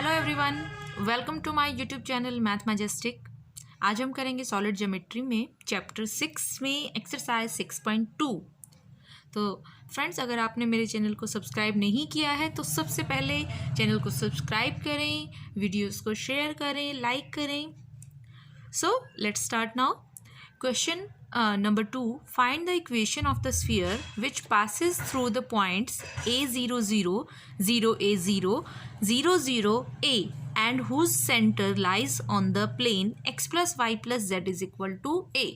Hello everyone, welcome to my YouTube channel Math Majestic. आज हम करेंगे सॉलिड ज्योमेट्री में चैप्टर 6 में एक्सरसाइज 6.2। तो फ्रेंड्स, अगर आपने मेरे चैनल को सब्सक्राइब नहीं किया है तो सबसे पहले चैनल को सब्सक्राइब करें, वीडियोस को शेयर करें, लाइक करें। So let's start now. Question number 2. Find the equation of the sphere which passes through the points A00, 0A0, 00A and whose center lies on the plane x plus y plus z is equal to A.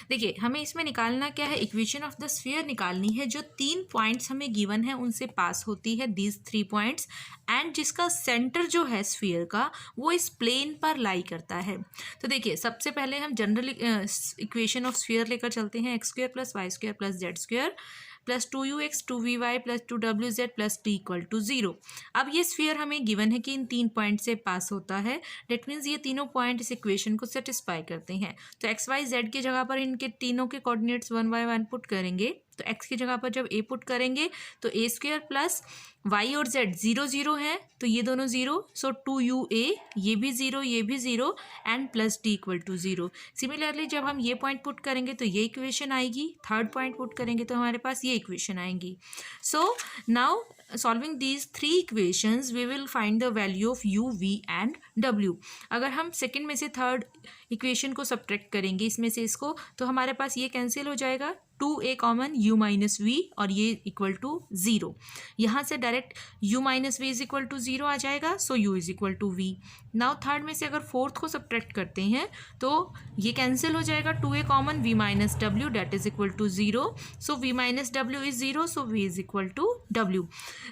देखिए, हमें इसमें निकालना क्या है, equation of the sphere निकालनी है जो 3 points हमें गिवन है उनसे पास होती है, दीज 3 पॉइंट्स, एंड जिसका सेंटर जो है स्फीयर का वो इस प्लेन पर लाई करता है। तो देखिए, सबसे पहले हम जनरल इक्वेशन ऑफ स्फीयर लेकर चलते हैं। X square plus y square plus z square plus 2ux 2vy plus 2wz plus t equal to 0। अब ये स्फीयर हमें गिवन है कि इन 3 पॉइंट से पास होता है। डेट मीन्स ये तीनों पॉइंट इस इक्वेशन को सेटिस्फाई करते हैं। तो एक्स वाई जेड की जगह पर इनके तीनों के कोऑर्डिनेट्स 1 by 1 पुट करेंगे। तो x की जगह पर जब a पुट करेंगे तो a स्क्वायर प्लस y और z 0 0 है तो ये दोनों 0, सो 2ua ये भी 0 ये भी 0 and plus t equal to 0। Similarly जब हम ये पॉइंट पुट करेंगे तो ये इक्वेशन आएगी, थर्ड पॉइंट पुट करेंगे तो हमारे पास ये इक्वेशन आएंगी। So now solving these 3 equations we will find the value of u, v and w। अगर हम सेकेंड में से थर्ड इक्वेशन को सब्ट्रैक्ट करेंगे इसमें से इसको, तो हमारे पास ये कैंसिल हो जाएगा, 2a common u minus we और ये इक्वल टू 0। यहाँ से direct u minus v is equal to 0 आ जाएगा, so u is equal to v। Now third में से अगर फोर्थ को सब्ट्रैक्ट करते हैं तो ये कैंसिल हो जाएगा, 2a common v minus w that is equal to 0, so v minus w is 0, so v is equal to w।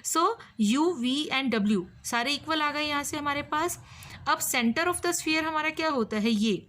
So u, v and w सारे इक्वल आ गए यहाँ से हमारे पास। अब सेंटर ऑफ द स्फीयर हमारा क्या होता है ये,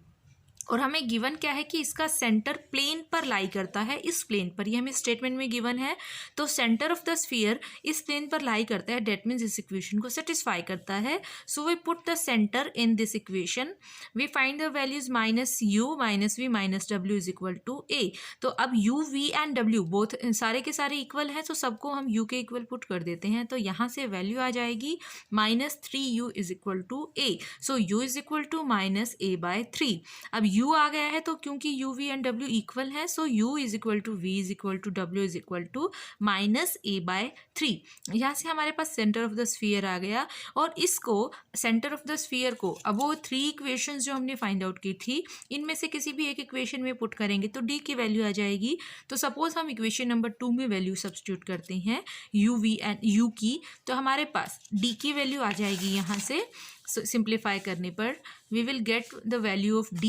और हमें गिवन क्या है कि इसका सेंटर प्लेन पर लाई करता है, इस प्लेन पर, ये हमें स्टेटमेंट में गिवन है। तो सेंटर ऑफ द स्फीयर इस प्लेन पर लाई करता है, डेट मीन्स इस इक्वेशन को सेटिस्फाई करता है। So we put the centre in this equation, we find the values minus u minus v minus w is equal to a। तो अब u, v and w both सारे के सारे equal हैं, तो सबको हम u के इक्वल पुट कर देते हैं। तो यहाँ से वैल्यू आ जाएगी minus 3u is equal to a। So u is equal to minus a by 3। अब u आ गया है तो क्योंकि u, v and w equal है, so u is equal to v is equal to w is equal to minus a by 3। यहाँ से हमारे पास सेंटर ऑफ द स्फीयर आ गया, और इसको सेंटर ऑफ द स्फीयर को अब वो 3 इक्वेशंस जो हमने फाइंड आउट की थी इनमें से किसी भी एक इक्वेशन में पुट करेंगे तो d की वैल्यू आ जाएगी। तो सपोज हम इक्वेशन नंबर 2 में वैल्यू सब्स्टिट्यूट करते हैं u, v एंड u की, तो हमारे पास d की वैल्यू आ जाएगी यहाँ से। सिंप्लीफाई करने पर we will get the value of d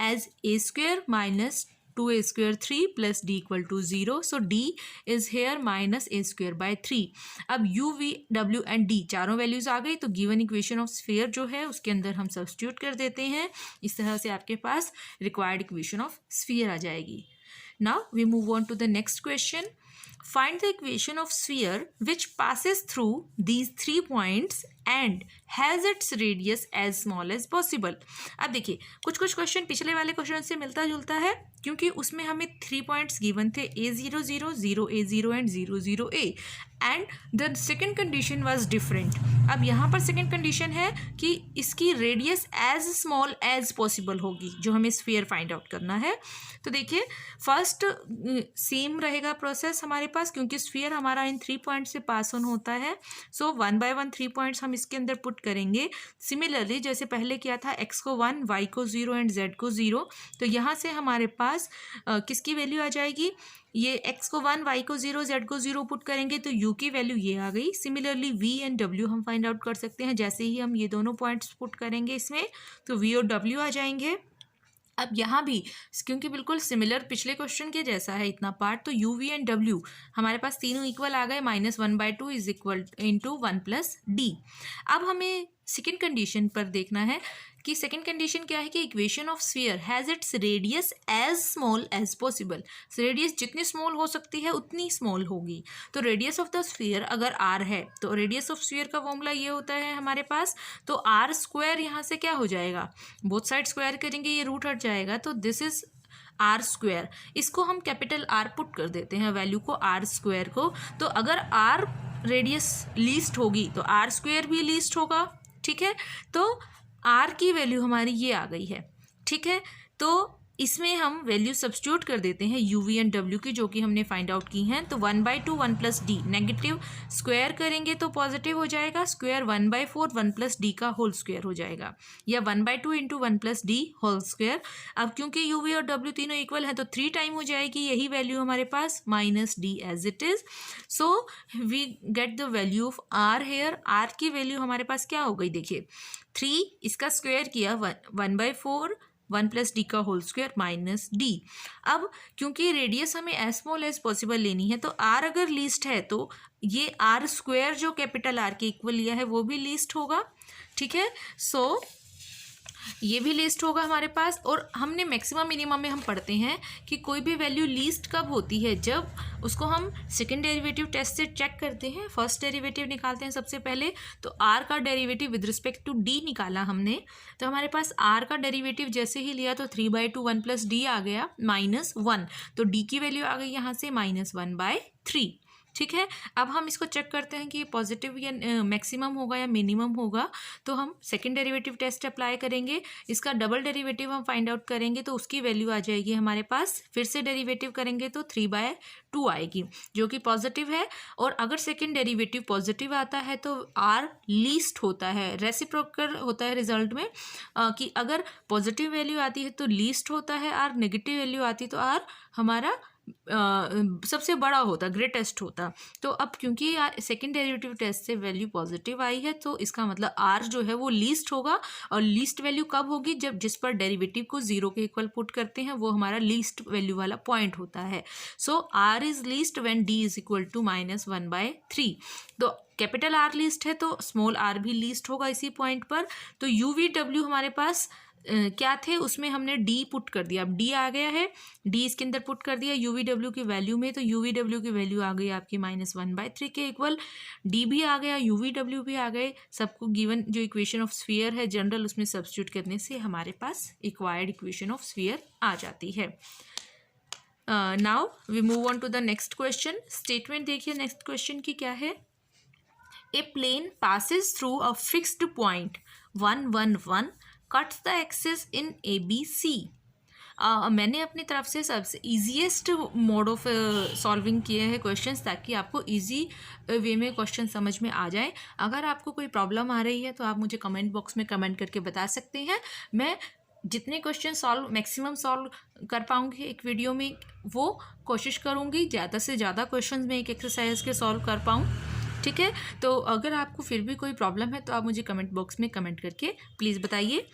as a square minus 2a square 3 plus d equal to 0। So d is here minus a square by 3। अब u, v, w and d चारों values आ गई, तो given equation of sphere जो है उसके अंदर हम सब्स्टिट्यूट कर देते हैं। इस तरह से आपके पास रिक्वायर्ड इक्वेशन ऑफ स्फीयर आ जाएगी। Now we move on to the next question. Find the equation of sphere which passes through these 3 points and has its radius as small as possible। अब देखिए, कुछ क्वेश्चन पिछले वाले question से मिलता जुलता है क्योंकि उसमें हमें 3 पॉइंट्स गिवन थे, a00, 0a0 and 00a, and the second condition was different. अब यहाँ पर सेकेंड कंडीशन है कि इसकी radius as small as possible होगी, जो हमें स्फीयर फाइंड आउट करना है। तो देखिए, फर्स्ट सेम रहेगा प्रोसेस हमारे पास क्योंकि स्फीयर हमारा इन 3 पॉइंट से पास ऑन होता है। सो 1 by 1 3 पॉइंट्स हम इसके अंदर पुट करेंगे। सिमिलरली जैसे पहले किया था, x को 1, y को 0 एंड z को 0, तो यहाँ से हमारे पास किसकी वैल्यू आ जाएगी, ये x को 1, y को 0, z को 0 पुट करेंगे तो u की वैल्यू ये आ गई। सिमिलरली v एंड w हम फाइंड आउट कर सकते हैं, जैसे ही हम ये दोनों पॉइंट्स पुट करेंगे इसमें तो v और w आ जाएंगे। अब यहाँ भी क्योंकि बिल्कुल सिमिलर पिछले क्वेश्चन के जैसा है इतना पार्ट, तो u, v एंड w हमारे पास तीनों इक्वल आ गए, minus 1/2 is equal into 1 plus d। अब हमें सेकेंड कंडीशन पर देखना है कि सेकेंड कंडीशन क्या है कि equation of sphere has its radius as small as possible. Radius जितनी स्मॉल हो सकती है उतनी स्मॉल होगी। तो रेडियस ऑफ द स्फीयर अगर r है तो रेडियस ऑफ स्फीयर का फॉर्मूला ये होता है हमारे पास, तो r स्क्वायर यहाँ से क्या हो जाएगा, बोथ साइड स्क्वायर करेंगे ये रूट हट जाएगा, तो दिस इज आर स्क्वायर। इसको हम कैपिटल R पुट कर देते हैं वैल्यू को, आर स्क्वायर को। तो अगर r रेडियस लीस्ट होगी तो आर स्क्वायर भी लीस्ट होगा, ठीक है, तो आर की वैल्यू हमारी ये आ गई है। ठीक है, तो इसमें हम वैल्यू सब्स्टिट्यूट कर देते हैं यू वी एंड डब्ल्यू की, जो कि हमने फाइंड आउट की हैं। तो 1/2 1 + d, नेगेटिव स्क्वायर करेंगे तो पॉजिटिव हो जाएगा, स्क्वायर 1/4 1 + d का होल स्क्वायर हो जाएगा, या 1/2 × 1 + d होल स्क्वायर। अब क्योंकि यू वी और डब्ल्यू तीनों इक्वल हैं तो 3 टाइम हो जाएगी यही वैल्यू हमारे पास, -d as it is. So we get the value of r here. R की वैल्यू हमारे पास क्या हो गई, देखिए 3, इसका स्क्वायर किया 1/4 1 + d का होल स्क्वायर -d। अब क्योंकि रेडियस हमें एज स्मॉल एज पॉसिबल लेनी है, तो r अगर लीस्ट है तो ये r स्क्वायर जो कैपिटल R के इक्वल लिया है वो भी लीस्ट होगा। ठीक है, सो ये भी लीस्ट होगा हमारे पास। और हमने मैक्सिमम मिनिमम में हम पढ़ते हैं कि कोई भी वैल्यू लीस्ट कब होती है, जब उसको हम सेकंड डेरिवेटिव टेस्ट से चेक करते हैं। फर्स्ट डेरिवेटिव निकालते हैं सबसे पहले, तो r का derivative with respect to d निकाला हमने, तो हमारे पास r का डेरिवेटिव जैसे ही लिया तो 3/2 1 + d आ गया -1, तो d की वैल्यू आ गई यहाँ से -1/3। ठीक है, अब हम इसको चेक करते हैं कि ये पॉजिटिव या मैक्सिमम होगा या मिनिमम होगा। तो हम सेकंड डेरिवेटिव टेस्ट अप्लाई करेंगे, इसका डबल डेरिवेटिव हम फाइंड आउट करेंगे तो उसकी वैल्यू आ जाएगी हमारे पास। फिर से डेरिवेटिव करेंगे तो 3/2 आएगी, जो कि पॉजिटिव है। और अगर सेकंड डेरिवेटिव पॉजिटिव आता है तो आर लीस्ट होता है, रेसिप्रोकल होता है रिजल्ट में, कि अगर पॉजिटिव वैल्यू आती है तो लीस्ट होता है आर, नेगेटिव वैल्यू आती तो आर हमारा सबसे बड़ा होता, ग्रेटेस्ट होता। तो अब क्योंकि सेकंड डेरिवेटिव टेस्ट से वैल्यू पॉजिटिव आई है तो इसका मतलब आर जो है वो लीस्ट होगा। और लीस्ट वैल्यू कब होगी, जब जिस पर डेरिवेटिव को 0 के इक्वल पुट करते हैं वो हमारा लीस्ट वैल्यू वाला पॉइंट होता है। So r is least when d is equal to -1/3। तो कैपिटल आर लीस्ट है तो स्मॉल आर भी लीस्ट होगा इसी पॉइंट पर। तो यू वी डब्ल्यू हमारे पास क्या थे, उसमें हमने d पुट कर दिया। अब d आ गया है, d इसके अंदर पुट कर दिया यू वी डब्ल्यू की वैल्यू में, तो यू वी डब्ल्यू की वैल्यू आ गई आपकी -1/3 के इक्वल। d भी आ गया, यू वी डब्ल्यू भी आ गए, सबको गिवन जो इक्वेशन ऑफ स्फीयर है जनरल उसमें सब्स्टिट्यूट करने से हमारे पास रिक्वायर्ड इक्वेशन ऑफ स्फीयर आ जाती है। Now we move on to the next question. Statement देखिए नेक्स्ट क्वेश्चन की क्या है। A plane passes through a fixed point 1 1 1 cuts the axis in ABC। मैंने अपनी तरफ से सबसे ईजीएस्ट मोड ऑफ सॉल्विंग किए हैं क्वेश्चंस, ताकि आपको इजी वे में क्वेश्चन समझ में आ जाए। अगर आपको कोई प्रॉब्लम आ रही है तो आप मुझे कमेंट बॉक्स में कमेंट करके बता सकते हैं। मैं जितने क्वेश्चन मैक्सिमम सॉल्व कर पाऊँगी एक वीडियो में वो कोशिश करूँगी, ज़्यादा से ज़्यादा क्वेश्चन में एक एक्सरसाइज के सॉल्व कर पाऊँ। ठीक है, तो अगर आपको फिर भी कोई प्रॉब्लम है तो आप मुझे कमेंट बॉक्स में कमेंट करके प्लीज़ बताइए।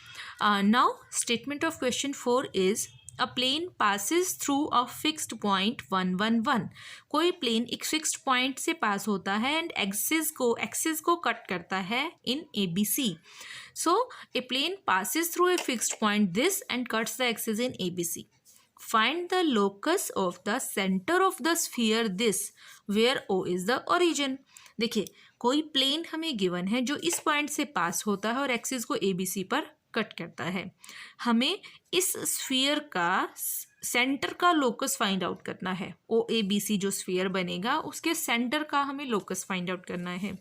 Now statement of question 4 is a plane passes through a fixed point 1 1 1। कोई प्लेन एक फिक्स्ड पॉइंट से पास होता है एंड एक्सिस को कट करता है in ABC। So a plane passes through a fixed point this and cuts the axis in ABC। Find the locus of the center of the sphere this where O is the origin। देखिए कोई plane हमें given है जो इस point से pass होता है और एक्सिस को ABC पर कट करता है। हमें इस स्फीयर का सेंटर का लोकस फाइंड आउट करना है। OABC जो स्फीयर बनेगा उसके सेंटर का हमें लोकस फाइंड आउट करना है।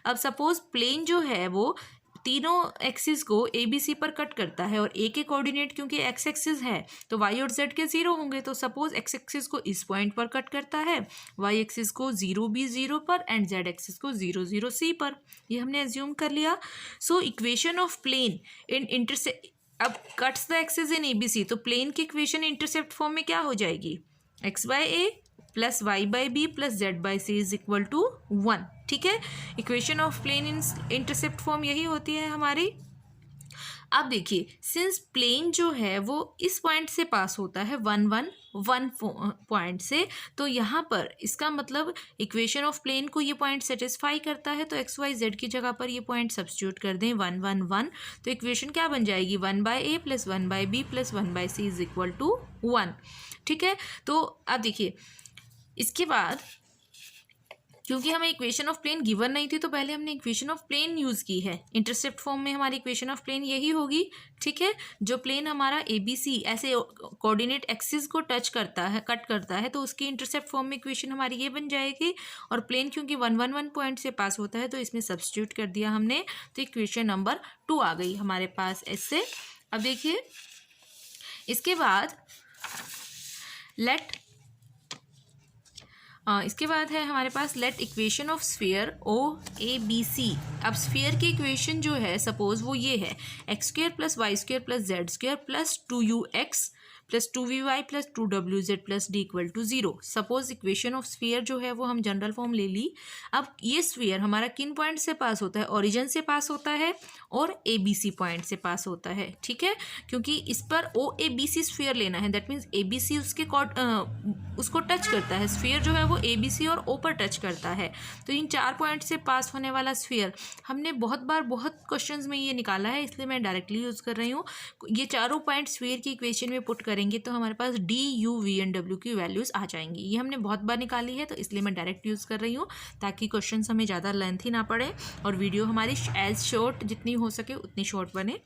अब सपोज प्लेन जो है वो तीनों एक्सिस को ABC पर कट करता है और A के कोऑर्डिनेट क्योंकि x एक्सिस है तो y और z के 0 होंगे। तो सपोज x एक्सिस को इस पॉइंट पर कट करता है, y एक्सिस को 0B0 पर एंड z एक्सिस को 0 0 C पर, ये हमने एज्यूम कर लिया। So equation of plane in intercept, अब cuts the axis in ABC, तो प्लेन की इक्वेशन इंटरसेप्ट फॉर्म में क्या हो जाएगी, x/a plus y/b plus z/c is equal to 1। ठीक है, equation of plane in intercept form यही होती है हमारी। अब देखिए सिंस प्लेन जो है वो इस पॉइंट से पास होता है 1 1 1 पॉइंट से, तो यहाँ पर इसका मतलब इक्वेशन ऑफ प्लेन को ये पॉइंट सेटिस्फाई करता है। तो XYZ की जगह पर ये पॉइंट सब्स्टिट्यूट कर दें 1 1 1, तो इक्वेशन क्या बन जाएगी 1/a plus 1/b plus 1/c is equal to 1। ठीक है, तो अब देखिए इसके बाद क्योंकि हमें इक्वेशन ऑफ प्लेन गिवन नहीं थी तो पहले हमने इक्वेशन ऑफ प्लेन यूज़ की है। इंटरसेप्ट फॉर्म में हमारी इक्वेशन ऑफ प्लेन यही होगी, ठीक है। जो प्लेन हमारा ABC ऐसे कोऑर्डिनेट एक्सिस को टच करता है, कट करता है, तो उसकी इंटरसेप्ट फॉर्म में इक्वेशन हमारी ये बन जाएगी। और प्लेन क्योंकि 111 पॉइंट से पास होता है तो इसमें सब्स्टिट्यूट कर दिया हमने, तो इक्वेशन नंबर 2 आ गई हमारे पास ऐसे। अब देखिए इसके बाद इसके बाद है हमारे पास let equation of sphere OABC। अब स्फीयर की इक्वेशन जो है सपोज वो ये है x² + y² + z² + 2ux + 2vy + 2wz + d = 0। Suppose equation of sphere जो है वो हम जनरल फॉर्म ले ली। अब ये स्फीयर हमारा किन पॉइंट से पास होता है, ओरिजिन से पास होता है और ABC पॉइंट से पास होता है, ठीक है। क्योंकि इस पर OABC स्फीयर लेना है, दैट मीन्स ABC उसको टच करता है। स्फीयर जो है वो ABC और O पर टच करता है। तो इन 4 पॉइंट से पास होने वाला स्फीयर हमने बहुत बार बहुत क्वेश्चंस में ये निकाला है, इसलिए मैं डायरेक्टली यूज़ कर रही हूँ। ये चारों पॉइंट स्फीयर की इक्वेशन में पुट करेंगे तो हमारे पास D, U, V and W की वैल्यूज़ आ जाएंगी। ये हमने बहुत बार निकाली है तो इसलिए मैं डायरेक्ट यूज़ कर रही हूँ ताकि क्वेश्चन हमें ज़्यादा लेंथी ना पड़े और वीडियो हमारी एज शॉर्ट जितनी हो सके उतनी शॉर्ट बने,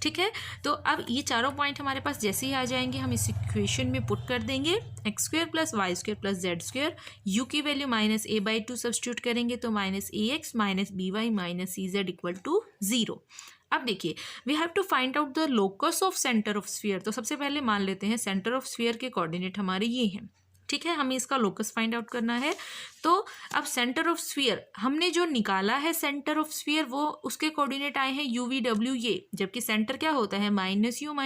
ठीक है। तो अब ये चारों पॉइंट हमारे पास जैसे ही आ जाएंगे हम इस इक्वेशन में पुट कर देंगे x² + y² + z²। u की वैल्यू -a/2 सब्स्टिट्यूट करेंगे तो -ax - by - cz = 0। अब देखिए we have to find out the locus of centre of sphere. तो सबसे पहले मान लेते हैं सेंटर ऑफ स्फीयर के कोऑर्डिनेट हमारे ये हैं, ठीक है। हमें इसका लोकस फाइंड आउट करना है। तो अब सेंटर ऑफ स्फीयर हमने जो निकाला है, सेंटर ऑफ स्फीयर वो उसके कोऑर्डिनेट आए हैं UV W ये, जबकि सेंटर क्या होता है -u -v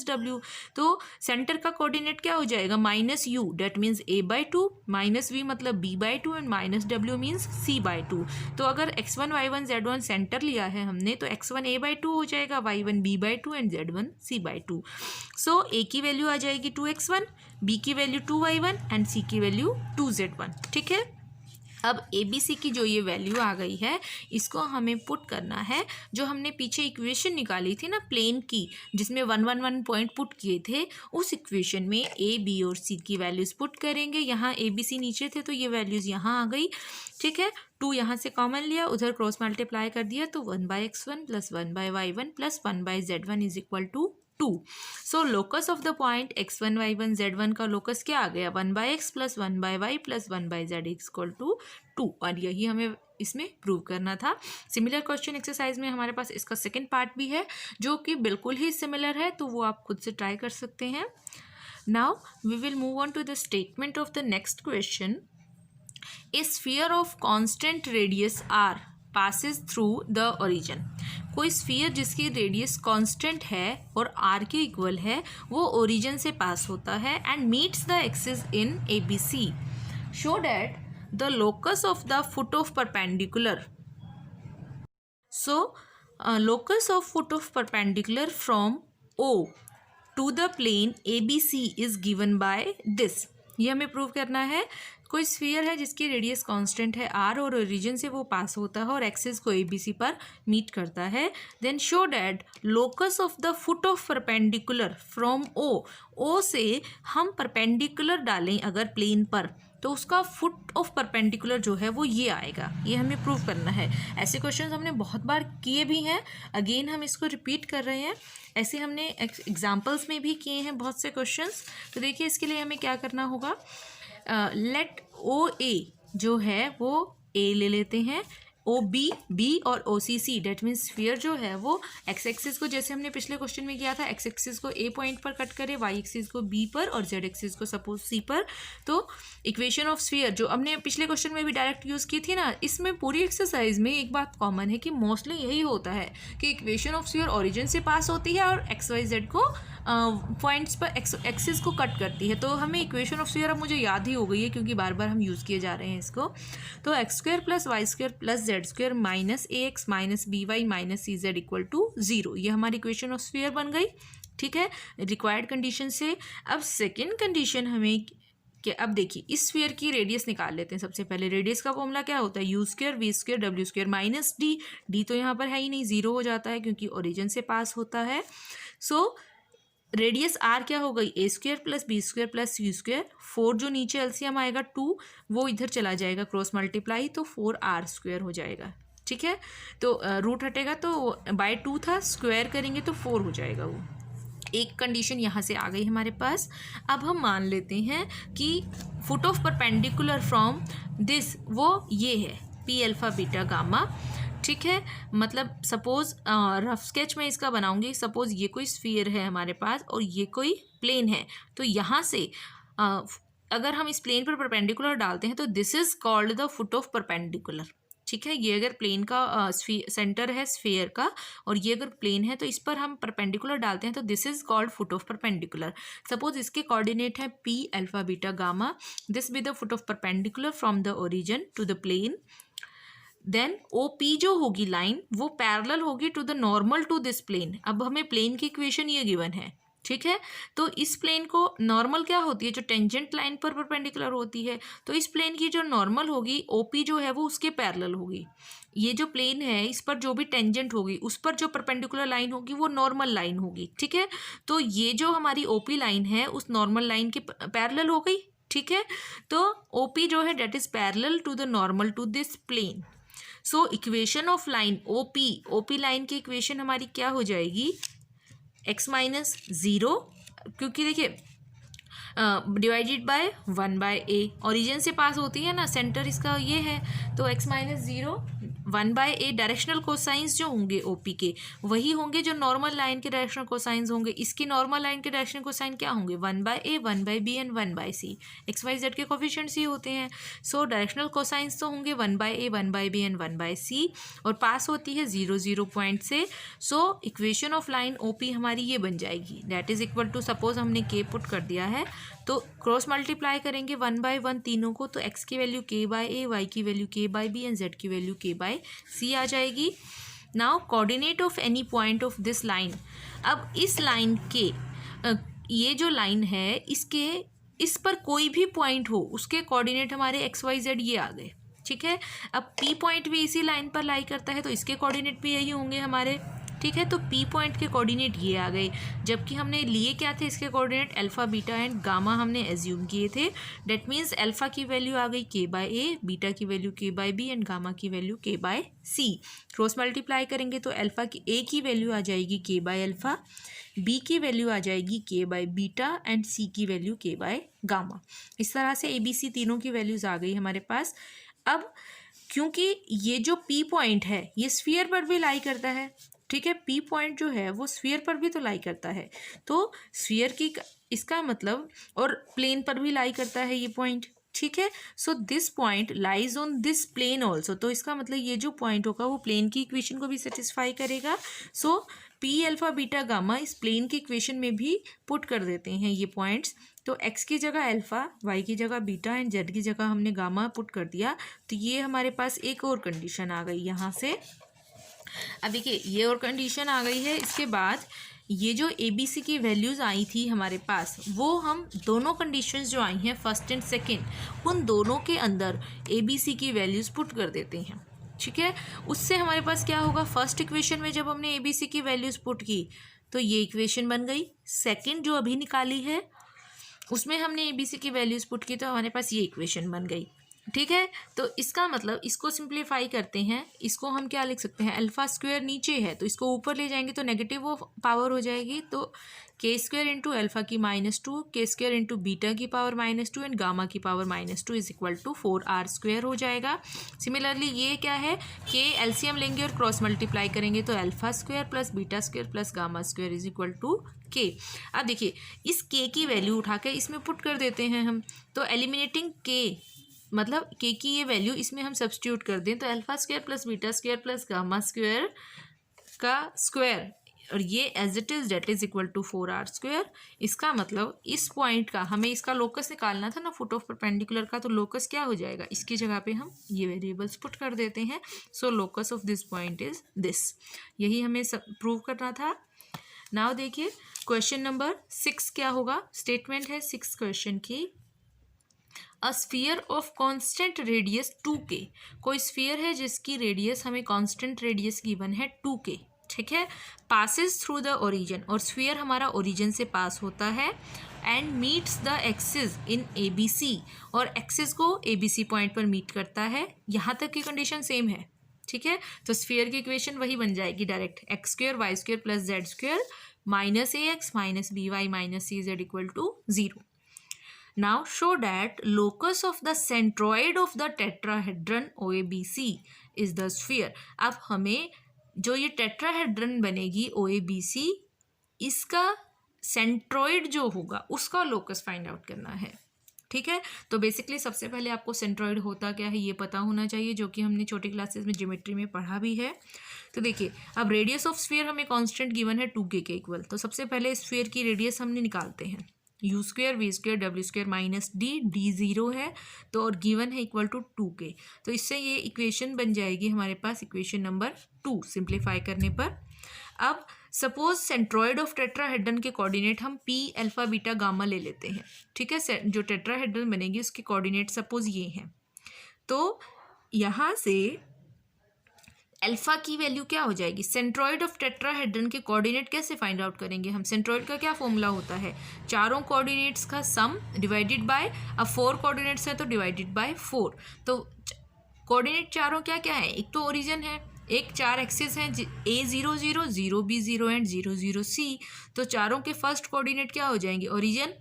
-w। तो सेंटर का कोऑर्डिनेट क्या हो जाएगा -u, that means a/2, -v मतलब b/2 and -w means c/2। तो अगर x1 y1 z1 सेंटर लिया है हमने तो x1 a/2 हो जाएगा, y1 b/2 and z1 c/2। So a की वैल्यू आ जाएगी 2x1, b की वैल्यू 2y1 एंड c की वैल्यू 2z1, ठीक है। अब ABC की जो ये वैल्यू आ गई है इसको हमें पुट करना है। जो हमने पीछे इक्वेशन निकाली थी ना प्लेन की जिसमें 111 पॉइंट पुट किए थे, उस इक्वेशन में A, B और C की वैल्यूज़ पुट करेंगे। यहाँ ABC नीचे थे तो ये वैल्यूज़ यहाँ आ गई, ठीक है। 2 यहाँ से कॉमन लिया, उधर क्रॉस मल्टीप्लाई कर दिया तो 1/x1 + 1/y1 + 1/z1 = 2। So locus of the point x1 y1 z1 का लोकस क्या आ गया 1/x + 1/y + 1/z = 2। और यही हमें इसमें प्रूव करना था। सिमिलर क्वेश्चन एक्सरसाइज में हमारे पास इसका सेकंड पार्ट भी है जो कि बिल्कुल ही सिमिलर है, तो वो आप खुद से ट्राई कर सकते हैं। Now we will move on to the statement of the next question. A sphere of constant radius r passes through the origin। कोई स्फीयर जिसकी रेडियस कांस्टेंट है और r के इक्वल है वो ओरिजिन से पास होता है and meets the axis in ABC। Show that the locus of the foot of perpendicular. So locus of foot of perpendicular from O to the plane ABC is given by this. ये हमें prove करना है। कोई sphere है जिसकी radius constant है r और origin से वो पास होता है और एक्सिस को ABC पर मीट करता है। Then show that locus of the foot of perpendicular from O से हम परपेंडिकुलर डालें अगर प्लेन पर तो उसका फुट ऑफ परपेंडिकुलर जो है वो ये आएगा। ये हमें प्रूव करना है। ऐसे क्वेश्चंस हमने बहुत बार किए भी हैं, अगेन हम इसको रिपीट कर रहे हैं। ऐसे हमने एग्जाम्पल्स में भी किए हैं बहुत से क्वेश्चंस। तो देखिए इसके लिए हमें क्या करना होगा। लेट OA जो है वो A ले लेते हैं, OB B और OCC डेट मीन्स स्फीयर जो है वो एक्स एक्सिस को जैसे हमने पिछले क्वेश्चन में किया था एक्स एक्सिस को A पॉइंट पर कट करे, वाई एक्सिस को B पर और जेड एक्सिस को सपोज C पर। तो इक्वेशन ऑफ स्फीयर जो हमने पिछले क्वेश्चन में भी डायरेक्ट यूज़ की थी ना, इसमें पूरी एक्सरसाइज में एक बात कॉमन है कि मोस्टली यही होता है कि इक्वेशन ऑफ स्फीयर ओरिजिन से पास होती है और XYZ को पॉइंट्स पर एक्सिस को कट करती है। तो हमें इक्वेशन ऑफ स्फीयर अब मुझे याद ही हो गई है क्योंकि बार बार हम यूज़ किए जा रहे हैं इसको। तो x² + y² + z² -ax -by -cz = 0। ये हमारी इक्वेशन ऑफ स्फीयर बन गई, ठीक है, रिक्वायर्ड कंडीशन से। अब सेकेंड कंडीशन हमें कि अब देखिए इस स्फीयर की रेडियस निकाल लेते हैं। सबसे पहले रेडियस का फॉर्मूला क्या होता है u² v² w² -d। तो यहाँ पर है ही नहीं, 0 हो जाता है क्योंकि ओरिजिन से पास होता है। सो रेडियस आर क्या हो गई, a square plus b square plus c square, 4 जो नीचे एलसीएम आएगा 2 वो इधर चला जाएगा क्रॉस मल्टीप्लाई, तो 4r स्क्वायर हो जाएगा। ठीक है, तो रूट हटेगा तो बाय 2 था, स्क्वायर करेंगे तो 4 हो जाएगा। वो एक कंडीशन यहाँ से आ गई हमारे पास। अब हम मान लेते हैं कि foot of perpendicular from this वो ये है पी अल्फ़ा बीटा गामा। ठीक है, मतलब सपोज रफ स्केच में इसका बनाऊंगी। सपोज ये कोई स्फीयर है हमारे पास और ये कोई प्लेन है, तो यहाँ से अगर हम इस प्लेन पर परपेंडिकुलर डालते हैं तो this is called the foot of perpendicular. ठीक है, ये अगर प्लेन का सेंटर है स्फीयर का और ये अगर प्लेन है तो इस पर हम परपेंडिकुलर डालते हैं तो this is called foot of perpendicular. Suppose इसके कोऑर्डिनेट है P alpha beta gamma, this be the foot of perpendicular from the origin to the plane. Then O P जो होगी लाइन वो पैरेलल होगी to the normal to this plane. अब हमें plane की equation ये गिवन है। ठीक है, तो इस प्लेन को नॉर्मल क्या होती है, जो टेंजेंट लाइन पर परपेंडिकुलर होती है, तो इस प्लेन की जो नॉर्मल होगी ओपी जो है वो उसके पैरेलल होगी। ये जो प्लेन है इस पर जो भी टेंजेंट होगी उस पर जो परपेंडिकुलर लाइन होगी वो नॉर्मल लाइन होगी। ठीक है, तो ये जो हमारी ओपी लाइन है उस नॉर्मल लाइन के पैरेलल हो गई। ठीक है, तो ओपी जो है that is parallel to the normal to this plane. So equation of line OP line की इक्वेशन हमारी क्या हो जाएगी, x माइनस ज़ीरो, क्योंकि देखिए डिवाइडेड बाय 1/a ओरिजिन से पास होती है ना, सेंटर इसका ये है, तो x minus zero 1/a directional cosines जो होंगे ओपी के वही होंगे जो नॉर्मल लाइन के डायरेक्शनल कोसाइंस होंगे। इसकी नॉर्मल लाइन के डायरेक्शनल कोसाइन क्या होंगे, 1/a 1/b and 1/c। X y z के कोफिशिएंट्स ही होते हैं। सो डायरेक्शनल कोसाइंस तो होंगे 1/a 1/b एंड 1/c और पास होती है 0 0 पॉइंट से। So equation of line OP हमारी ये बन जाएगी, that is equal to, suppose हमने k पुट कर दिया है तो क्रॉस मल्टीप्लाई करेंगे 1/1 तीनों को, तो x की वैल्यू k/a, y की वैल्यू k/b एंड z की वैल्यू k/c आ जाएगी। Now coordinate of any point of this line. अब इस लाइन के ये जो लाइन है इसके इस पर कोई भी पॉइंट हो उसके कोऑर्डिनेट हमारे XYZ ये आ गए। ठीक है, अब P पॉइंट भी इसी लाइन पर लाई करता है तो इसके कोऑर्डिनेट भी यही होंगे हमारे। ठीक है, तो P पॉइंट के कोऑर्डिनेट ये आ गए, जबकि हमने लिए क्या थे इसके coordinate alpha beta and gamma हमने एज्यूम किए थे। डेट मीन्स अल्फा की वैल्यू आ गई k/a, बीटा की वैल्यू k/b एंड गामा की वैल्यू k/c। क्रॉस मल्टीप्लाई करेंगे तो अल्फा की a की वैल्यू आ जाएगी k/अल्फा, b की वैल्यू आ जाएगी k/बीटा एंड c की वैल्यू k/गामा। इस तरह से ABC तीनों की वैल्यूज आ गई हमारे पास। अब क्योंकि ये जो P पॉइंट है ये स्फीयर पर भी लाई करता है। ठीक है, P पॉइंट जो है वो स्फीयर पर भी तो लाई करता है, तो स्फीयर की इसका मतलब और प्लेन पर भी लाई करता है ये पॉइंट। ठीक है, so this point lies on this plane also, तो इसका मतलब ये जो पॉइंट होगा वो प्लेन की इक्वेशन को भी सेटिस्फाई करेगा। सो P अल्फा बीटा गामा इस प्लेन की इक्वेशन में भी पुट कर देते हैं ये पॉइंट्स। तो x की जगह अल्फा, y की जगह बीटा एंड z की जगह हमने गामा पुट कर दिया, तो ये हमारे पास एक और कंडीशन आ गई यहाँ से। अब देखिए ये और कंडीशन आ गई है। इसके बाद ये जो ABC की वैल्यूज़ आई थी हमारे पास वो हम दोनों कंडीशंस जो आई हैं फर्स्ट एंड सेकंड उन दोनों के अंदर ABC की वैल्यूज़ पुट कर देते हैं। ठीक है, उससे हमारे पास क्या होगा, फर्स्ट इक्वेशन में जब हमने ABC की वैल्यूज़ पुट की तो ये इक्वेशन बन गई। सेकेंड जो अभी निकाली है उसमें हमने ABC की वैल्यूज़ पुट की तो हमारे पास ये इक्वेशन बन गई। ठीक है, तो इसका मतलब इसको सिंप्लीफाई करते हैं, इसको हम क्या लिख सकते हैं, अल्फा स्क्वायर नीचे है तो इसको ऊपर ले जाएंगे तो नेगेटिव वो पावर हो जाएगी, तो k² इंटू अल्फा की -2, k² इंटू बीटा की पावर -2 एंड गामा की power -2 is equal to 4r² हो जाएगा। सिमिलरली ये क्या है, k एलसीएम लेंगे और क्रॉस मल्टीप्लाई करेंगे तो alpha square plus beta square plus gamma square is equal to k। अब देखिए इस k की वैल्यू उठा के इसमें पुट कर देते हैं हम, तो एलिमिनेटिंग k मतलब k की ये वैल्यू इसमें हम सब्स्टिट्यूट कर दें तो alpha square plus beta square plus gamma square का स्क्वायर और ये as it is that is equal to 4r²। इसका मतलब इस पॉइंट का हमें इसका लोकस निकालना था ना फुट ऑफ परपेंडिकुलर का, तो लोकस क्या हो जाएगा, इसकी जगह पे हम ये वेरिएबल्स पुट कर देते हैं। So locus of this point is this, यही हमें प्रूव करना था। नाउ देखिए क्वेश्चन नंबर 6 क्या होगा, स्टेटमेंट है 6 क्वेश्चन की। A sphere of constant radius 2k, कोई स्फीयर है जिसकी रेडियस हमें कांस्टेंट रेडियस गिवन है 2k। ठीक है, पासिस थ्रू द ओरिजिन, और स्फीयर हमारा ओरिजिन से पास होता है, and meets the axis in ABC, और एक्सिस को ABC पॉइंट पर मीट करता है। यहाँ तक की कंडीशन सेम है, ठीक है। तो स्फीयर की इक्वेशन वही बन जाएगी direct, x square y square plus z square minus AX minus BY minus CZ equal to 0। Now show that locus of the centroid of the tetrahedron OABC is the sphere। अब हमें जो ये tetrahedron बनेगी OABC, इसका centroid जो होगा उसका locus find out करना है, ठीक है। तो बेसिकली सबसे पहले आपको सेंट्रॉइड होता क्या है ये पता होना चाहिए, जो कि हमने छोटी क्लासेस में ज्योमेट्री में पढ़ा भी है। तो देखिए, अब रेडियस ऑफ स्फीयर हमें कांस्टेंट गिवन है 2k के इक्वल। तो सबसे पहले स्फीयर की रेडियस हमने निकालते हैं, u square we square W square minus D 0 है, तो और गिवन है इक्वल टू 2k। तो इससे ये इक्वेशन बन जाएगी हमारे पास इक्वेशन नंबर 2 सिंप्लीफाई करने पर। अब सपोज सेंट्रॉइड ऑफ टेट्राहेड्रन के कोऑर्डिनेट हम p अल्फा बीटा गामा ले लेते हैं, ठीक है। जो टेट्राहेड्रन बनेगी उसके कोऑर्डिनेट सपोज ये हैं, तो यहाँ से अल्फा की वैल्यू क्या हो जाएगी, सेंट्रॉइड ऑफ टेट्राहेड्रन के कोऑर्डिनेट कैसे फाइंड आउट करेंगे हम। सेंट्रॉइड का क्या फॉर्मूला होता है, चारों कोऑर्डिनेट्स का सम डिवाइडेड बाय, अब 4 कोऑर्डिनेट्स है तो डिवाइडेड बाय 4। तो कोऑर्डिनेट चारों क्या क्या है, एक तो ओरिजिन है, एक 4 एक्सिस हैं A0 0 0 B 0 एंड 0 0 C। तो चारों के फर्स्ट कोऑर्डिनेट क्या हो जाएंगे, ओरिजिन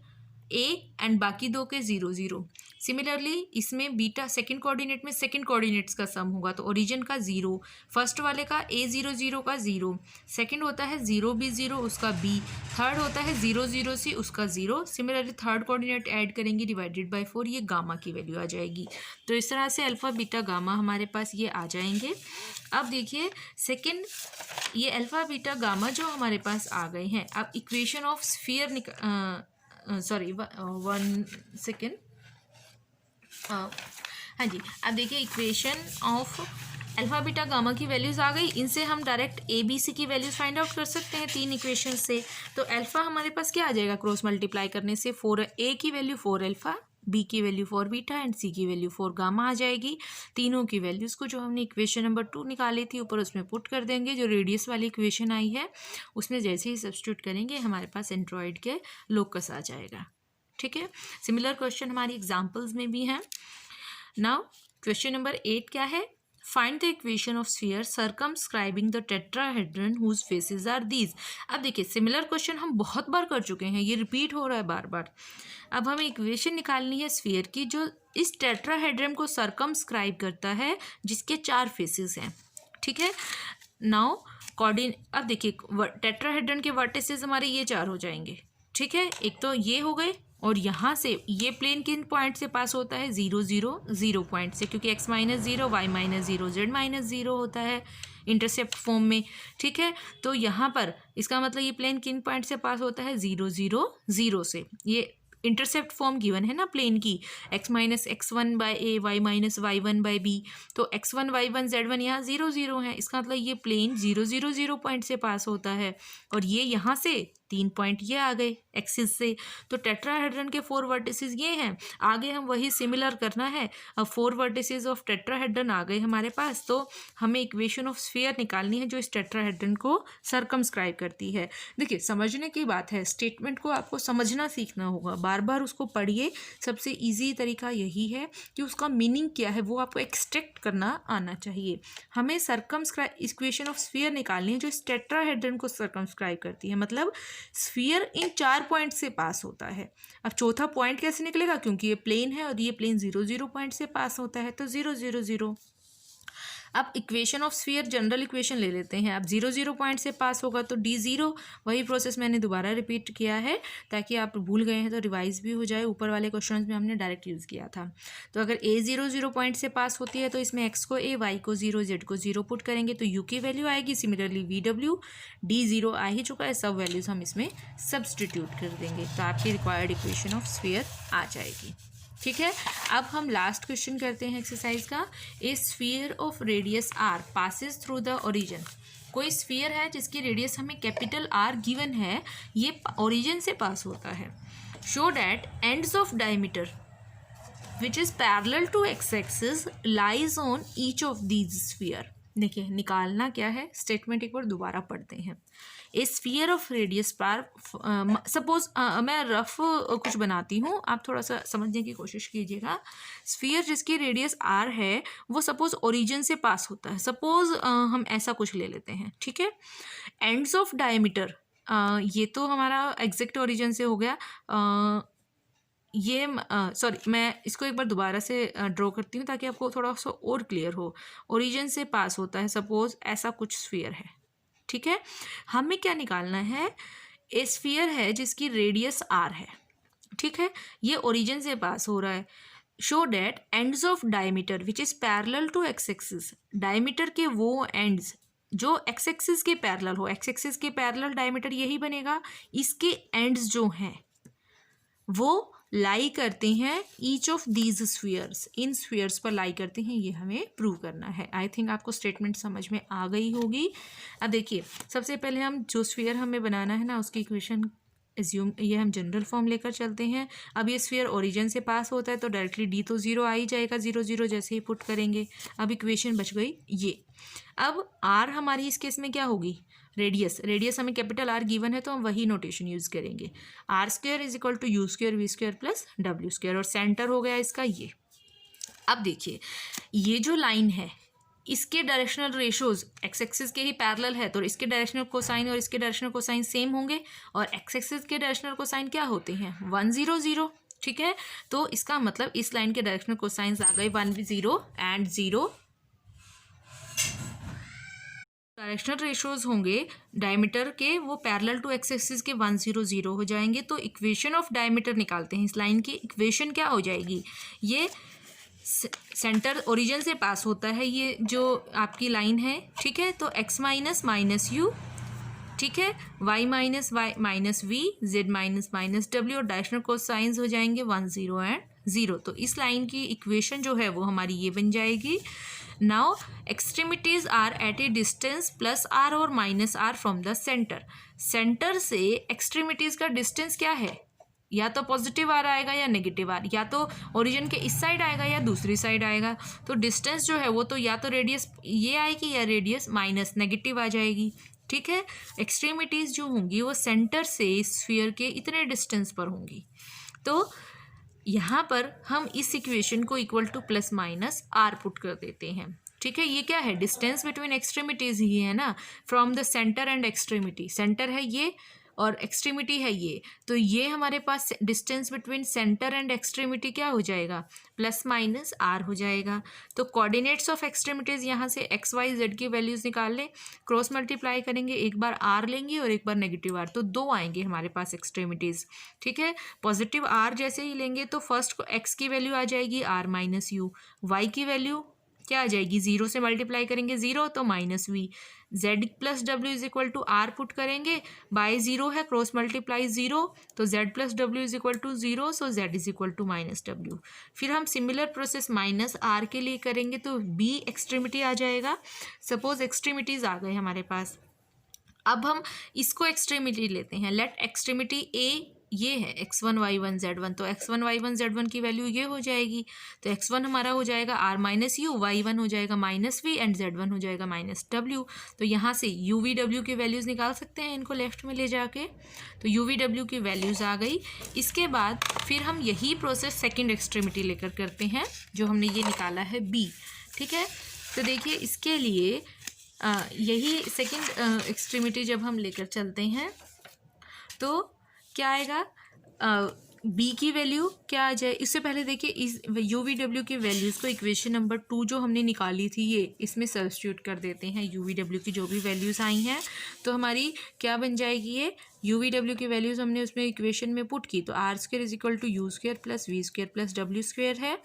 A एंड बाकी दो के 0 0। सिमिलरली इसमें बीटा सेकंड कोऑर्डिनेट में सेकंड कोऑर्डिनेट्स का सम होगा, तो ओरिजिन का 0, फर्स्ट वाले का A0 0 का 0, सेकंड होता है 0 B 0 उसका B, थर्ड होता है 0 0 C उसका 0। सिमिलरली थर्ड कोऑर्डिनेट ऐड करेंगे डिवाइडेड बाय 4, ये गामा की वैल्यू आ जाएगी। तो इस तरह से अल्फ़ा बीटा गामा हमारे पास ये आ जाएंगे। अब देखिए सेकंड, ये अल्फ़ा बीटा गामा जो हमारे पास आ गए हैं, अब equation of sphere sorry 1 second, हाँ जी। अब देखिए equation of alpha beta gamma की वैल्यूज़ आ गई, इनसे हम डायरेक्ट ABC की वैल्यूज़ फाइंड आउट कर सकते हैं 3 इक्वेशन से। तो अल्फ़ा हमारे पास क्या आ जाएगा, क्रॉस मल्टीप्लाई करने से 4A की वैल्यू 4 अल्फ़ा, B की वैल्यू 4 बीटा एंड C की वैल्यू 4 गामा आ जाएगी। तीनों की वैल्यूज़ को जो हमने इक्वेशन नंबर 2 निकाली थी ऊपर उसमें पुट कर देंगे। जो रेडियस वाली इक्वेशन आई है उसमें जैसे ही सब्स्टिट्यूट करेंगे हमारे पास सेंट्रॉइड के लोकस आ जाएगा, ठीक है। सिमिलर क्वेश्चन हमारी एग्जाम्पल्स में भी हैं। नाउ क्वेश्चन नंबर 8 क्या है, find the equation of sphere circumscribing the tetrahedron whose faces are these. अब देखिए सिमिलर क्वेश्चन हम बहुत बार कर चुके हैं, ये रिपीट हो रहा है बार बार। अब हमें इक्वेशन निकालनी है स्फीयर की जो इस टेट्राहेड्रन को सर्कमस्क्राइब करता है, जिसके 4 फेसेस हैं, ठीक है। नाउ अब देखिए टेट्राहेड्रन के वर्टिसेस हमारे ये 4 हो जाएंगे, ठीक है। एक तो ये हो गए, और यहाँ से ये प्लेन किन पॉइंट से पास होता है, 0 0 0 पॉइंट से, क्योंकि x minus 0 y minus 0 z minus 0 होता है इंटरसेप्ट फॉर्म में, ठीक है। तो यहाँ पर इसका मतलब ये प्लेन किन पॉइंट से पास होता है, 0 0 0 से। ये इंटरसेप्ट फॉर्म गिवन है ना प्लेन की, x minus x1 by a y minus y1 by b. तो x1 y1 z1 यहाँ 0 0 है, इसका मतलब ये प्लेन 0 0 0 पॉइंट से पास होता है। और ये यहाँ से 3 पॉइंट ये आ गए एक्सिस से। तो टेट्राहेड्रन के 4 वर्टिसेस ये हैं। आगे हम वही सिमिलर करना है। अब 4 वर्टिसेस ऑफ टेट्राहेड्रन आ गए हमारे पास, तो हमें इक्वेशन ऑफ स्फीयर निकालनी है जो इस टेट्राहेड्रन को सर्कमस्क्राइब करती है। देखिए समझने की बात है, स्टेटमेंट को आपको समझना सीखना होगा, बार बार उसको पढ़िए। सबसे ईजी तरीका यही है कि उसका मीनिंग क्या है वो आपको एक्सट्रैक्ट करना आना चाहिए। हमें सर्कमस्क्राइब इक्वेशन ऑफ स्फीयर निकालनी है जो इस टेट्राहेड्रन को सर्कमस्क्राइब करती है, मतलब स्फीयर इन 4 पॉइंट से पास होता है। अब चौथा पॉइंट कैसे निकलेगा, क्योंकि ये प्लेन है और ये प्लेन 0 0 पॉइंट से पास होता है, तो 0 0 0। अब equation of sphere general equation ले लेते हैं। अब 0 0 पॉइंट से पास होगा तो d0, वही प्रोसेस मैंने दोबारा रिपीट किया है ताकि आप भूल गए हैं तो रिवाइज भी हो जाए। ऊपर वाले क्वेश्चंस में हमने डायरेक्ट यूज़ किया था। तो अगर a 0 0 पॉइंट से पास होती है तो इसमें x को a, y को 0, z को 0 पुट करेंगे तो u की वैल्यू आएगी। सिमिलरली v d0 आ ही चुका है, सब वैल्यूज़ हम इसमें सब्सटीट्यूट कर देंगे तो आपकी रिक्वायर्ड इक्वेशन ऑफ स्फीयर आ जाएगी, ठीक है। अब हम लास्ट क्वेश्चन करते हैं एक्सरसाइज का। A sphere of radius r passes through the origin. कोई स्फीयर है जिसकी रेडियस हमें कैपिटल आर गिवन है, ये ओरिजिन से पास होता है। Show that ends of diameter which is parallel to x axis lies on each of these sphere. देखिए निकालना क्या है, स्टेटमेंट एक बार दोबारा पढ़ते हैं। ए स्फीयर ऑफ रेडियस पार, सपोज मैं रफ कुछ बनाती हूँ, आप थोड़ा सा समझने की कोशिश कीजिएगा। स्फीयर जिसकी रेडियस आर है वो सपोज ओरिजिन से पास होता है, सपोज हम ऐसा कुछ ले लेते हैं, ठीक है। एंड्स ऑफ डायमीटर, ये तो हमारा एग्जैक्ट ओरिजिन से हो गया। ये सॉरी, मैं इसको एक बार दोबारा से ड्रॉ करती हूँ ताकि आपको थोड़ा सा और क्लियर हो। ओरिजिन से पास होता है, सपोज ऐसा कुछ स्फीयर है, ठीक है। हमें क्या निकालना है, ए स्फीयर है जिसकी रेडियस आर है, ठीक है, ये ओरिजिन से पास हो रहा है। Show that ends of diameter which is parallel to x axis, diameter के वो एंड्स जो एक्स एक्सिस के पैरेलल हो, एक्स एक्सिस के पैरेलल डायमीटर यही बनेगा, इसके एंड्स जो हैं वो लाई करते हैं each of these spheres, in spheres पर लाई करते हैं, ये हमें प्रूव करना है। आई थिंक आपको स्टेटमेंट समझ में आ गई होगी। अब देखिए सबसे पहले हम जो स्फीयर हमें बनाना है ना उसकी इक्वेशन एज्यूम, ये हम जनरल फॉर्म लेकर चलते हैं। अब ये स्फीयर ओरिजिन से पास होता है तो डायरेक्टली डी तो ज़ीरो आ ही जाएगा, 0 0 जैसे ही पुट करेंगे। अब इक्वेशन बच गई ये। अब आर हमारी इस केस में क्या होगी, रेडियस, रेडियस हमें कैपिटल आर गिवन है तो हम वही नोटेशन यूज़ करेंगे, r square is equal to u square v square plus डब्ल्यू स्क्वायर, और सेंटर हो गया इसका ये। अब देखिए ये जो लाइन है इसके डायरेक्शनल रेशोज एक्स एक्सिस के ही पैरेलल है, तो इसके डायरेक्शनल कोसाइन और इसके डायरेक्शनल कोसाइन सेम होंगे, और एक्स एक्सिस के डायरेक्शनल कोसाइन क्या होते हैं 1 0 0, ठीक है। तो इसका मतलब इस लाइन के डायरेक्शनल कोसाइंस आ गए 1 0 एंड 0। डायरेक्शनल रेशोज होंगे डायमीटर के वो पैरेलल टू एक्स एक्सिस के 1 0 0 हो जाएंगे। तो इक्वेशन ऑफ डायमीटर निकालते हैं, इस लाइन की इक्वेशन क्या हो जाएगी, ये सेंटर ओरिजिन से पास होता है ये जो आपकी लाइन है, ठीक है। तो x माइनस माइनस यू, ठीक है, y minus y minus v, z minus minus डब्ल्यू, और डायरेक्शनल कोसाइंस हो जाएंगे 1 0 एंड 0। तो इस लाइन की इक्वेशन जो है वो हमारी ये बन जाएगी। Now extremities are at a distance plus r or minus r from the centre, centre से एक्सट्रीमिटीज का डिस्टेंस क्या है, या तो पॉजिटिव आर आएगा या नेगेटिव आर, या तो ओरिजिन के इस साइड आएगा या दूसरी साइड आएगा। तो डिस्टेंस जो है वो तो या तो रेडियस ये आएगी या रेडियस माइनस नेगेटिव आ जाएगी, ठीक है। एक्सट्रीमिटीज़ जो होंगी वो सेंटर से स्फीयर के इतने डिस्टेंस पर होंगी। तो यहाँ पर हम इस इक्वेशन को equal to plus minus r put कर देते हैं, ठीक है। ये क्या है, डिस्टेंस बिटवीन एक्सट्रीमिटीज़ ही है ना, from the centre and extremity, centre है ये और एक्सट्रीमिटी है ये, तो ये हमारे पास distance between centre and extremity क्या हो जाएगा, प्लस माइनस आर हो जाएगा। तो कोऑर्डिनेट्स ऑफ एक्सट्रीमिटीज़ यहाँ से एक्स वाई जेड की वैल्यूज़ निकाल लें, क्रॉस मल्टीप्लाई करेंगे, एक बार आर लेंगे और एक बार नेगेटिव आर, तो 2 आएंगे हमारे पास एक्सट्रीमिटीज़, ठीक है। पॉजिटिव आर जैसे ही लेंगे तो फर्स्ट एक्स की वैल्यू आ जाएगी आर माइनस यू, वाई की वैल्यू क्या आ जाएगी, 0 से मल्टीप्लाई करेंगे 0 तो माइनस वी, z प्लस डब्ल्यू is equal to r put करेंगे, बाय 0 है क्रॉस मल्टीप्लाई 0, तो z प्लस डब्ल्यू is equal to 0, so z is equal to minus डब्ल्यू। फिर हम सिमिलर प्रोसेस माइनस आर के लिए करेंगे तो b एक्सट्रीमिटी आ जाएगा। सपोज एक्सट्रीमिटीज़ आ गए हमारे पास, अब हम इसको एक्सट्रीमिटी लेते हैं, लेट एक्सट्रीमिटी a ये है x1 y1 z1, तो x1 y1 z1 की वैल्यू ये हो जाएगी, तो x1 हमारा हो जाएगा r माइनस यू, y1 हो जाएगा माइनस वी एंड z1 हो जाएगा माइनस w। तो यहाँ से u v w की वैल्यूज़ निकाल सकते हैं इनको लेफ्ट में ले जाके, तो u v w की वैल्यूज़ आ गई। इसके बाद फिर हम यही प्रोसेस सेकेंड एक्सट्रीमिटी लेकर करते हैं जो हमने ये निकाला है b, ठीक है। तो देखिए इसके लिए यही सेकेंड एक्सट्रीमिटी जब हम लेकर चलते हैं तो क्या आएगा, बी की वैल्यू क्या आ जाए, इससे पहले देखिए इस यू वी डब्ल्यू की वैल्यूज़ को इक्वेशन नंबर 2 जो हमने निकाली थी ये इसमें सब्स्टिट्यूट कर देते हैं, यू वी डब्ल्यू की जो भी वैल्यूज़ आई हैं तो हमारी क्या बन जाएगी, ये यू वी डब्ल्यू की वैल्यूज़ हमने उसमें इक्वेशन में पुट की, तो r square is equal to u square plus v square plus डब्ल्यू स्क्वायर है,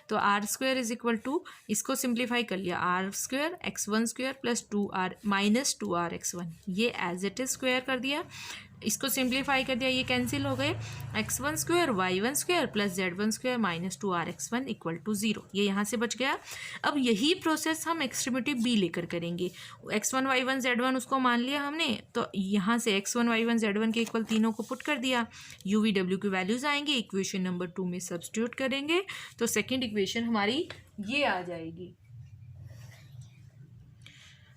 तो r square is equal to, इसको सिंप्लीफाई कर लिया, r square x1 square plus 2r minus 2r x1, ये एज इट इज स्क्वायर कर दिया, इसको सिंप्लीफाई कर दिया, ये कैंसिल हो गए, x1 square y1 square plus z1 square minus 2r x1 equal to 0, ये यहाँ से बच गया। अब यही प्रोसेस हम एक्सट्रीमिटी b लेकर करेंगे, x1 y1 z1 उसको मान लिया हमने, तो यहाँ से x1 y1 z1 के इक्वल तीनों को पुट कर दिया, u v w की वैल्यूज़ आएंगी, इक्वेशन नंबर 2 में सब्स्टिट्यूट करेंगे तो सेकेंड इक्वेशन हमारी ये आ जाएगी।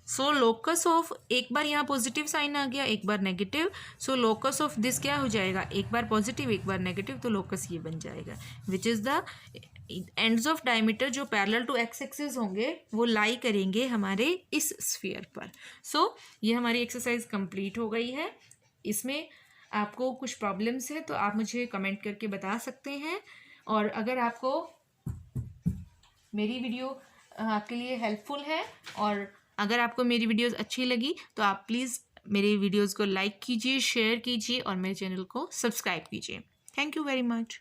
सो लोकस ऑफ, एक बार यहाँ पॉजिटिव साइन आ गया, एक बार negative, so locus of this क्या हो जाएगा, एक बार पॉजिटिव एक बार नेगेटिव, तो लोकस ये बन जाएगा, which is the ends of diameter जो पैरेलल टू एक्स एक्सिस होंगे वो लाई करेंगे हमारे इस स्फीयर पर। सो ये हमारी एक्सरसाइज कंप्लीट हो गई है। इसमें आपको कुछ प्रॉब्लम्स है तो आप मुझे कमेंट करके बता सकते हैं, और अगर आपको मेरी वीडियो आपके लिए हेल्पफुल है और अगर आपको मेरी वीडियोस अच्छी लगी तो आप प्लीज़ मेरी वीडियोस को लाइक कीजिए, शेयर कीजिए और मेरे चैनल को सब्सक्राइब कीजिए। Thank you very much.